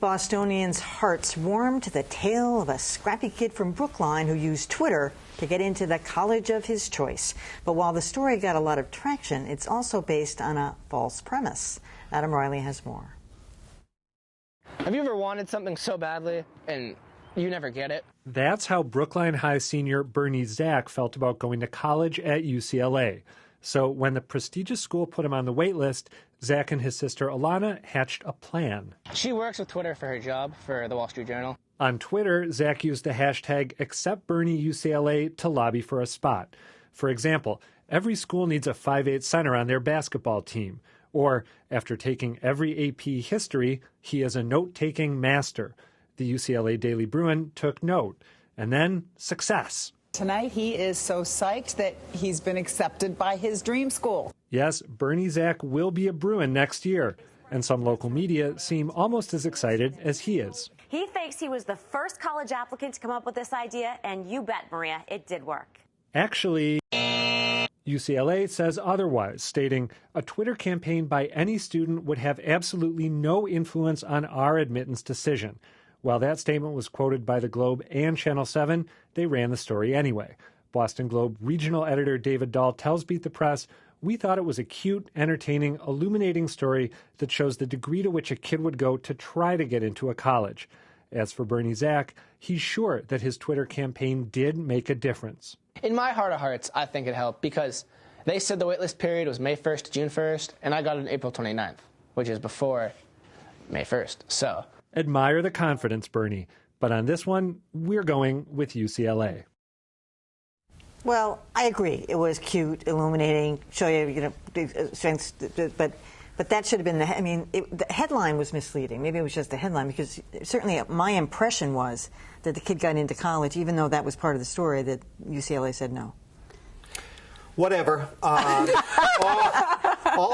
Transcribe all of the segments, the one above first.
Bostonians' hearts warmed to the tale of a scrappy kid from Brookline who used Twitter to get into the college of his choice. But while the story got a lot of traction, it's also based on a false premise. Adam Riley has more. Have you ever wanted something so badly and you never get it? That's how Brookline High senior Bernie Zach felt about going to college at UCLA. So when the prestigious school put him on the wait list, Zach and his sister Alana hatched a plan. She works with Twitter for her job for the Wall Street Journal. On Twitter, Zach used the hashtag #AcceptBernieUCLA to lobby for a spot. For example, every school needs a 5'8" center on their basketball team. Or, after taking every AP history, he is a note-taking master. The UCLA Daily Bruin took note. And then, success. Tonight, he is so psyched that he's been accepted by his dream school. Yes, Bernie Zach will be a Bruin next year, and some local media seem almost as excited as he is. He thinks he was the first college applicant to come up with this idea, and you bet, Maria, it did work. Actually, UCLA says otherwise, stating, a Twitter campaign by any student would have absolutely no influence on our admittance decision. While that statement was quoted by the Globe and Channel 7, they ran the story anyway. Boston Globe regional editor David Dahl tells Beat the Press, we thought it was a cute, entertaining, illuminating story that shows the degree to which a kid would go to try to get into a college. As for Bernie Zach, he's sure that his Twitter campaign did make a difference. In my heart of hearts, I think it helped because they said the waitlist period was May 1st to June 1st, and I got it on April 29th, which is before May 1st. So admire the confidence, Bernie. But on this one, we're going with UCLA. Well, I agree. It was cute, illuminating, show you, strengths, but that should have been the headline was misleading. Maybe it was just the headline, because certainly my impression was that the kid got into college, even though that was part of the story, that UCLA said no. Whatever. All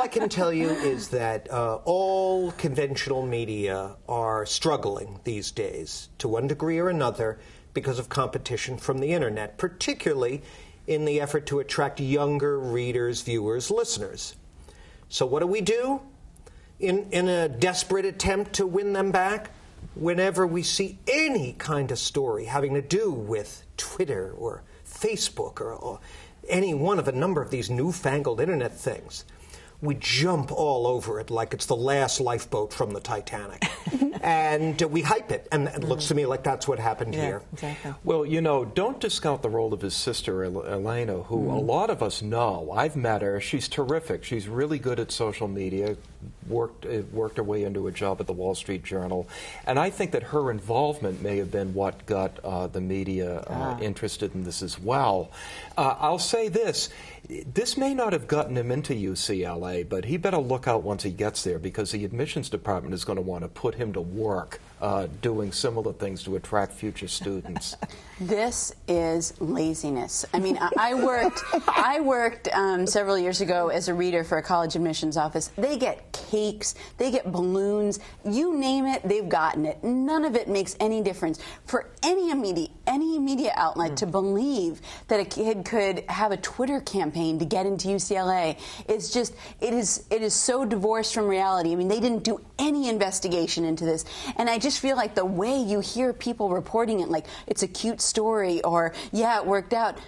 I can tell you is that all conventional media are struggling these days, to one degree or another, because of competition from the internet, particularly in the effort to attract younger readers, viewers, listeners. So what do? In a desperate attempt to win them back? Whenever we see any kind of story having to do with Twitter or Facebook or any one of a number of these newfangled internet things, we jump all over it like it's the last lifeboat from the Titanic. And we hype it. And it looks to me like that's what happened here. Exactly. Well, you know, don't discount the role of his sister, Elena, who a lot of us know. I've met her. She's terrific. She's really good at social media, worked her way into a job at the Wall Street Journal. And I think that her involvement may have been what got the media interested in this as well. I'll say this. This may not have gotten him into UCLA, but he better look out once he gets there, because the admissions department is going to want to put him to work doing similar things to attract future students. This is laziness. I mean, I worked several years ago as a reader for a college admissions office. They get cakes, they get balloons, you name it, they've gotten it. None of it makes any difference. For any media outlet to believe that a kid could have a Twitter campaign to get into UCLA, it's just, it is so divorced from reality. I mean, they didn't do any investigation into this. And I just feel like the way you hear people reporting it, like it's a cute story or, yeah, it worked out,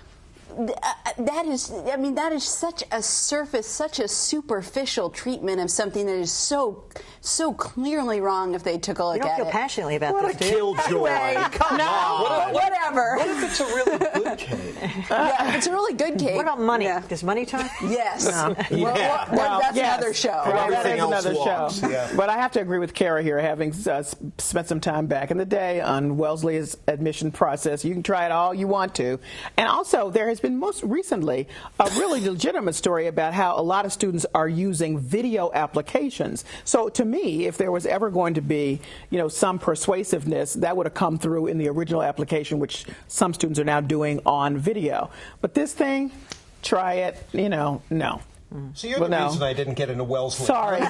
that is such a surface, such a superficial treatment of something that is so clearly wrong if they took a look at it. You don't feel passionately about What this, a killjoy. Anyway, Come on. Whatever. What if it's a really good cake? Yeah, it's a really good cake. What about money? Yeah. Does money talk? Yes. No. That's another show. Everything That is else another walks. show. Yeah. But I have to agree with Kara here, having spent some time back in the day on Wellesley's admission process. You can try it all you want to. And also, there has been most recently a really legitimate story about how a lot of students are using video applications. So to me, if there was ever going to be, some persuasiveness, that would have come through in the original application, which some students are now doing on video. But this thing, try it, no. So you're the reason I didn't get into Wellesley. Sorry.